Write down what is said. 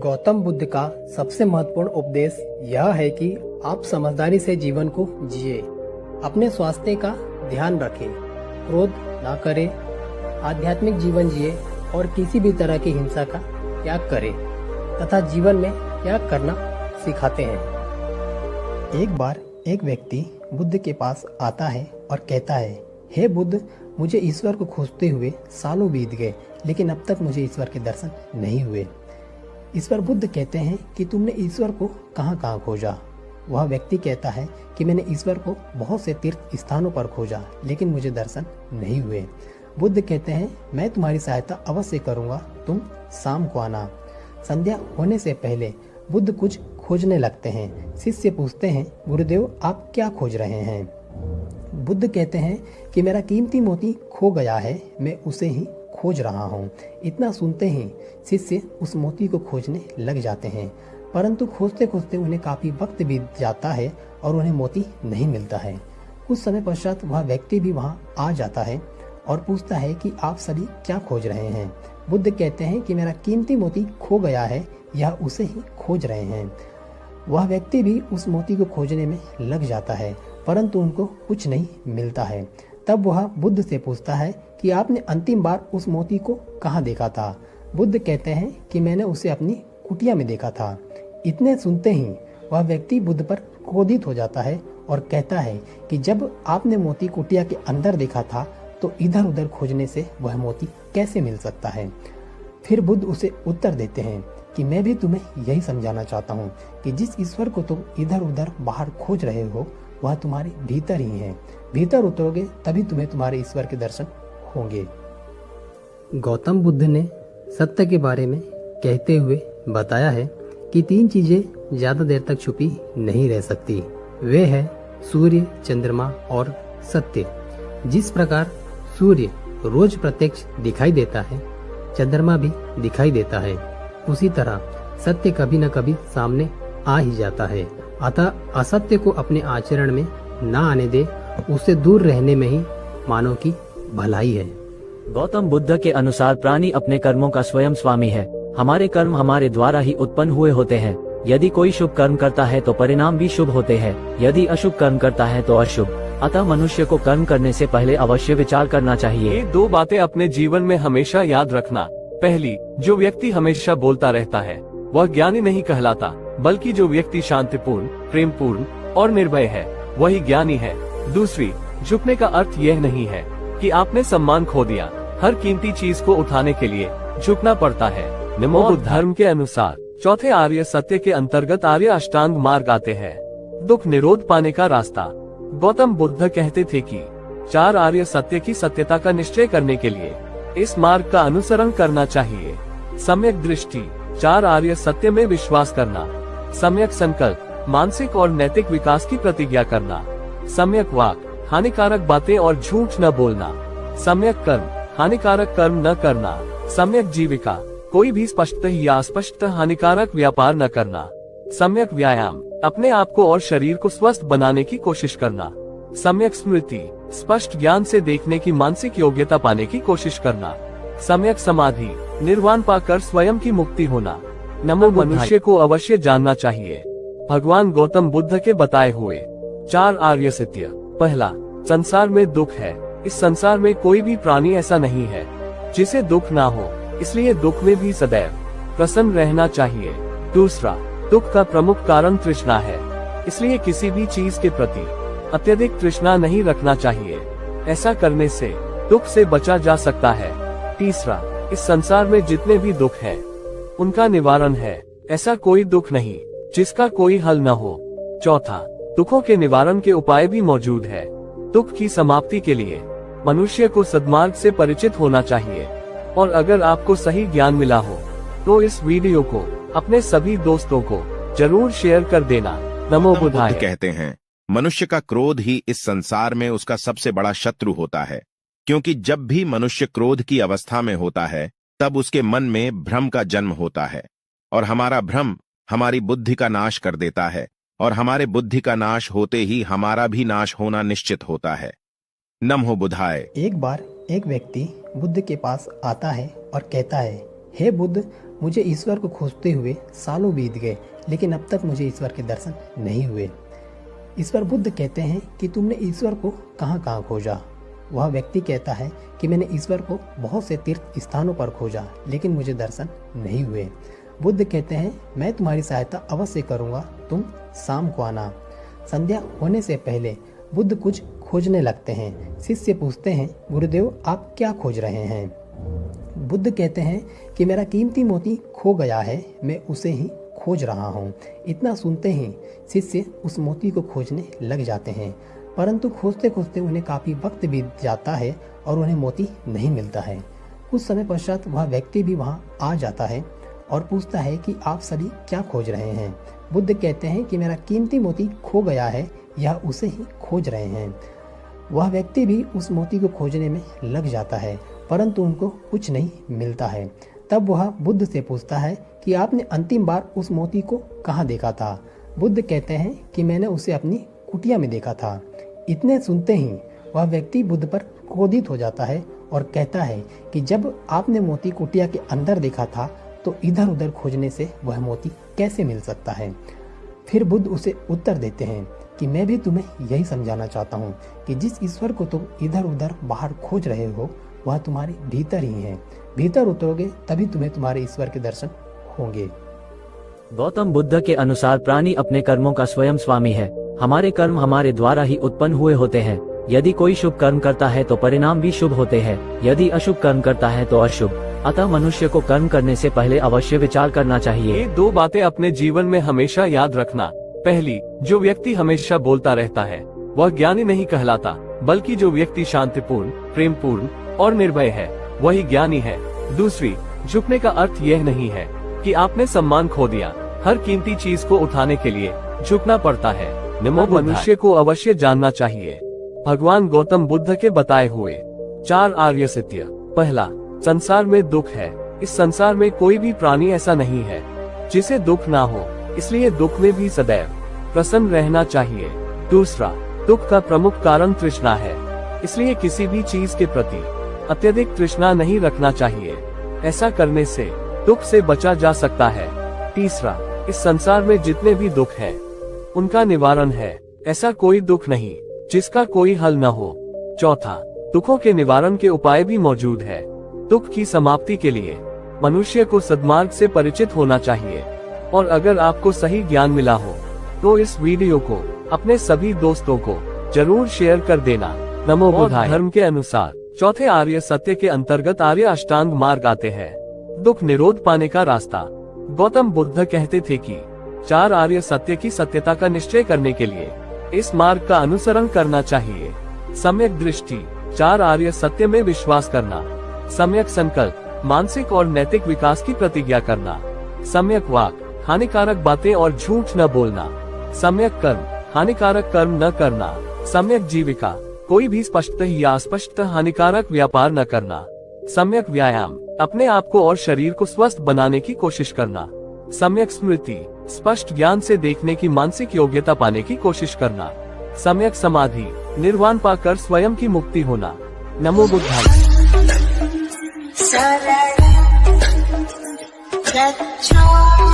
गौतम बुद्ध का सबसे महत्वपूर्ण उपदेश यह है कि आप समझदारी से जीवन को जिए, अपने स्वास्थ्य का ध्यान रखें, क्रोध ना करें, आध्यात्मिक जीवन जिए और किसी भी तरह की हिंसा का त्याग करें तथा जीवन में त्याग करना सिखाते हैं। एक बार एक व्यक्ति बुद्ध के पास आता है और कहता है, हे बुद्ध, मुझे ईश्वर को खोजते हुए सालों बीत गए, लेकिन अब तक मुझे ईश्वर के दर्शन नहीं हुए। इस पर बुद्ध कहते हैं कि तुमने ईश्वर को कहाँ कहाँ खोजा। वह व्यक्ति कहता है कि मैंने ईश्वर को बहुत से तीर्थ स्थानों पर खोजा, लेकिन मुझे दर्शन नहीं हुए। बुद्ध कहते हैं, मैं तुम्हारी सहायता अवश्य करूँगा, तुम शाम को आना। संध्या होने से पहले बुद्ध कुछ खोजने लगते हैं। शिष्य पूछते हैं, गुरुदेव आप क्या खोज रहे हैं? बुद्ध कहते हैं कि मेरा कीमती मोती खो गया है, मैं उसे ही खोज रहा हूँ। इतना सुनते ही शिष्य उस मोती को खोजने लग जाते हैं, परंतु खोजते खोजते उन्हें काफी वक्त बीत जाता है और उन्हें मोती नहीं मिलता है। कुछ समय पश्चात वह व्यक्ति भी वहाँ आ जाता है और पूछता है कि आप सभी क्या खोज रहे हैं? बुद्ध कहते हैं कि मेरा कीमती मोती खो गया है, यह उसे ही खोज रहे हैं। वह व्यक्ति भी उस मोती को खोजने में लग जाता है, परंतु उनको कुछ नहीं मिलता है। तब वह बुद्ध से पूछता है कि आपने अंतिम बार उस मोती को कहाँ देखा था? बुद्ध कहते हैं कि मैंने उसे अपनी कुटिया में देखा था। इतने सुनते ही वह व्यक्ति बुद्ध पर क्रोधित हो जाता है और कहता है कि जब आपने मोती कुटिया के अंदर देखा था तो इधर उधर खोजने से वह मोती कैसे मिल सकता है? फिर बुद्ध उसे उत्तर देते हैं कि मैं भी तुम्हें यही समझाना चाहता हूँ कि जिस ईश्वर को तुम इधर उधर बाहर खोज रहे हो वह तुम्हारे भीतर ही है। भीतर उतरोगे तभी तुम्हें तुम्हारे ईश्वर के दर्शन होंगे। गौतम बुद्ध ने सत्य के बारे में कहते हुए बताया है कि 3 चीजें ज्यादा देर तक छुपी नहीं रह सकती। वे है सूर्य, चंद्रमा और सत्य। जिस प्रकार सूर्य रोज प्रत्यक्ष दिखाई देता है, चंद्रमा भी दिखाई देता है, उसी तरह सत्य कभी न कभी सामने आ ही जाता है। अतः असत्य को अपने आचरण में न आने दे, उससे दूर रहने में ही मानव की भलाई है। गौतम बुद्ध के अनुसार प्राणी अपने कर्मों का स्वयं स्वामी है। हमारे कर्म हमारे द्वारा ही उत्पन्न हुए होते हैं। यदि कोई शुभ कर्म करता है तो परिणाम भी शुभ होते हैं, यदि अशुभ कर्म करता है तो अशुभ। अतः मनुष्य को कर्म करने से पहले अवश्य विचार करना चाहिए। ये 2 बातें अपने जीवन में हमेशा याद रखना। पहली, जो व्यक्ति हमेशा बोलता रहता है वह ज्ञानी नहीं कहलाता, बल्कि जो व्यक्ति शांतिपूर्ण, प्रेमपूर्ण और निर्भय है वही ज्ञानी है। दूसरी, झुकने का अर्थ यह नहीं है कि आपने सम्मान खो दिया। हर कीमती चीज को उठाने के लिए झुकना पड़ता है। नमो बुद्ध धर्म के अनुसार चौथे आर्य सत्य के अंतर्गत आर्य अष्टांग मार्ग आते हैं। दुख निरोध पाने का रास्ता। गौतम बुद्ध कहते थे कि 4 आर्य सत्य की सत्यता का निश्चय करने के लिए इस मार्ग का अनुसरण करना चाहिए। सम्यक दृष्टि, 4 आर्य सत्य में विश्वास करना। सम्यक संकल्प, मानसिक और नैतिक विकास की प्रतिज्ञा करना। सम्यक वाक, हानिकारक बातें और झूठ न बोलना। सम्यक कर्म, हानिकारक कर्म न करना। सम्यक जीविका, कोई भी स्पष्ट या अस्पष्ट हानिकारक व्यापार न करना। सम्यक व्यायाम, अपने आप को और शरीर को स्वस्थ बनाने की कोशिश करना। सम्यक स्मृति, स्पष्ट ज्ञान से देखने की मानसिक योग्यता पाने की कोशिश करना। सम्यक समाधि, निर्वाण पाकर स्वयं की मुक्ति होना। नमो मनुष्य को अवश्य जानना चाहिए भगवान गौतम बुद्ध के बताए हुए 4 आर्य सत्य। पहला, संसार में दुख है। इस संसार में कोई भी प्राणी ऐसा नहीं है जिसे दुख ना हो, इसलिए दुख में भी सदैव प्रसन्न रहना चाहिए। दूसरा, दुख का प्रमुख कारण तृष्णा है, इसलिए किसी भी चीज के प्रति अत्यधिक तृष्णा नहीं रखना चाहिए। ऐसा करने से दुख से बचा जा सकता है। तीसरा, इस संसार में जितने भी दुख है उनका निवारण है। ऐसा कोई दुख नहीं जिसका कोई हल न हो। चौथा, दुखों के निवारण के उपाय भी मौजूद है। दुख की समाप्ति के लिए मनुष्य को सद्मार्ग से परिचित होना चाहिए। और अगर आपको सही ज्ञान मिला हो तो इस वीडियो को अपने सभी दोस्तों को जरूर शेयर कर देना। नमो बुद्धाय। कहते हैं, मनुष्य का क्रोध ही इस संसार में उसका सबसे बड़ा शत्रु होता है, क्योंकि जब भी मनुष्य क्रोध की अवस्था में होता है तब उसके मन में भ्रम का जन्म होता है, और हमारा भ्रम हमारी बुद्धि का नाश कर देता है, और हमारे बुद्धि का नाश होते ही हमारा भी नाश होना निश्चित होता है। नमो बुद्धाय। एक बार एक व्यक्ति बुद्ध के पास आता है और कहता है, हे बुद्ध, मुझे ईश्वर को खोजते हुए सालों बीत गए, लेकिन अब तक मुझे ईश्वर के दर्शन नहीं हुए। ईश्वर बुद्ध कहते हैं कि तुमने ईश्वर को कहाँ कहाँ खोजा। वह व्यक्ति कहता है कि मैंने ईश्वर को बहुत से तीर्थ स्थानों पर खोजा, लेकिन मुझे दर्शन नहीं हुए। बुद्ध कहते हैं, मैं तुम्हारी सहायता अवश्य करूँगा, तुम शाम को आना। संध्या होने से पहले बुद्ध कुछ खोजने लगते हैं। शिष्य पूछते हैं, गुरुदेव आप क्या खोज रहे हैं? बुद्ध कहते हैं कि मेरा कीमती मोती खो गया है, मैं उसे ही खोज रहा हूँ। इतना सुनते ही शिष्य उस मोती को खोजने लग जाते हैं, परंतु खोजते खोजते उन्हें काफ़ी वक्त बीत जाता है और उन्हें मोती नहीं मिलता है। कुछ समय पश्चात वह व्यक्ति भी वहाँ आ जाता है और पूछता है कि आप सभी क्या खोज रहे हैं? बुद्ध कहते हैं कि मेरा कीमती मोती खो गया है, यह उसे ही खोज रहे हैं। वह व्यक्ति भी उस मोती को खोजने में लग जाता है, परंतु उनको कुछ नहीं मिलता है। तब वह बुद्ध से पूछता है कि आपने अंतिम बार उस मोती को कहाँ देखा था? बुद्ध कहते हैं कि मैंने उसे अपनी कुटिया में देखा था। इतने सुनते ही वह व्यक्ति बुद्ध पर क्रोधित हो जाता है और कहता है कि जब आपने मोती कुटिया के अंदर देखा था तो इधर उधर खोजने से वह मोती कैसे मिल सकता है? फिर बुद्ध उसे उत्तर देते हैं कि मैं भी तुम्हें यही समझाना चाहता हूँ कि जिस ईश्वर को तुम इधर उधर बाहर खोज रहे हो वह तुम्हारे भीतर ही है। भीतर उतरोगे तभी तुम्हें तुम्हारे ईश्वर के दर्शन होंगे। गौतम बुद्ध के अनुसार प्राणी अपने कर्मों का स्वयं स्वामी है। हमारे कर्म हमारे द्वारा ही उत्पन्न हुए होते हैं। यदि कोई शुभ कर्म करता है तो परिणाम भी शुभ होते हैं, यदि अशुभ कर्म करता है तो अशुभ। अतः मनुष्य को कर्म करने से पहले अवश्य विचार करना चाहिए। ये दो बातें अपने जीवन में हमेशा याद रखना। पहली, जो व्यक्ति हमेशा बोलता रहता है वह ज्ञानी नहीं कहलाता, बल्कि जो व्यक्ति शांतिपूर्ण, प्रेमपूर्ण और निर्भय है वही ज्ञानी है। दूसरी, झुकने का अर्थ यह नहीं है कि आपने सम्मान खो दिया। हर कीमती चीज को उठाने के लिए झुकना पड़ता है। नमो बुद्धाय। मनुष्य को अवश्य जानना चाहिए भगवान गौतम बुद्ध के बताए हुए 4 आर्य सत्य। पहला, संसार में दुख है। इस संसार में कोई भी प्राणी ऐसा नहीं है जिसे दुख ना हो, इसलिए दुख में भी सदैव प्रसन्न रहना चाहिए। दूसरा, दुख का प्रमुख कारण तृष्णा है, इसलिए किसी भी चीज के प्रति अत्यधिक तृष्णा नहीं रखना चाहिए। ऐसा करने से दुख से बचा जा सकता है। तीसरा, इस संसार में जितने भी दुख हैं, उनका निवारण है। ऐसा कोई दुख नहीं जिसका कोई हल न हो। चौथा, दुखों के निवारण के उपाय भी मौजूद है। दुख की समाप्ति के लिए मनुष्य को सद्मार्ग से परिचित होना चाहिए। और अगर आपको सही ज्ञान मिला हो तो इस वीडियो को अपने सभी दोस्तों को जरूर शेयर कर देना। नमो बुद्धाय। धर्म के अनुसार चौथे आर्य सत्य के अंतर्गत आर्य अष्टांग मार्ग आते हैं, दुख निरोध पाने का रास्ता। गौतम बुद्ध कहते थे कि 4 आर्य सत्य की सत्यता का निश्चय करने के लिए इस मार्ग का अनुसरण करना चाहिए। सम्यक दृष्टि, 4 आर्य सत्य में विश्वास करना। सम्यक संकल्प, मानसिक और नैतिक विकास की प्रतिज्ञा करना। सम्यक वाक, हानिकारक बातें और झूठ न बोलना। सम्यक कर्म, हानिकारक कर्म न करना। सम्यक जीविका, कोई भी स्पष्ट या अस्पष्ट हानिकारक व्यापार न करना। सम्यक व्यायाम, अपने आप को और शरीर को स्वस्थ बनाने की कोशिश करना। सम्यक स्मृति, स्पष्ट ज्ञान से देखने की मानसिक योग्यता पाने की कोशिश करना। सम्यक समाधि, निर्वाण पाकर स्वयं की मुक्ति होना। नमो बुद्धाय। शरणं गच्छामि।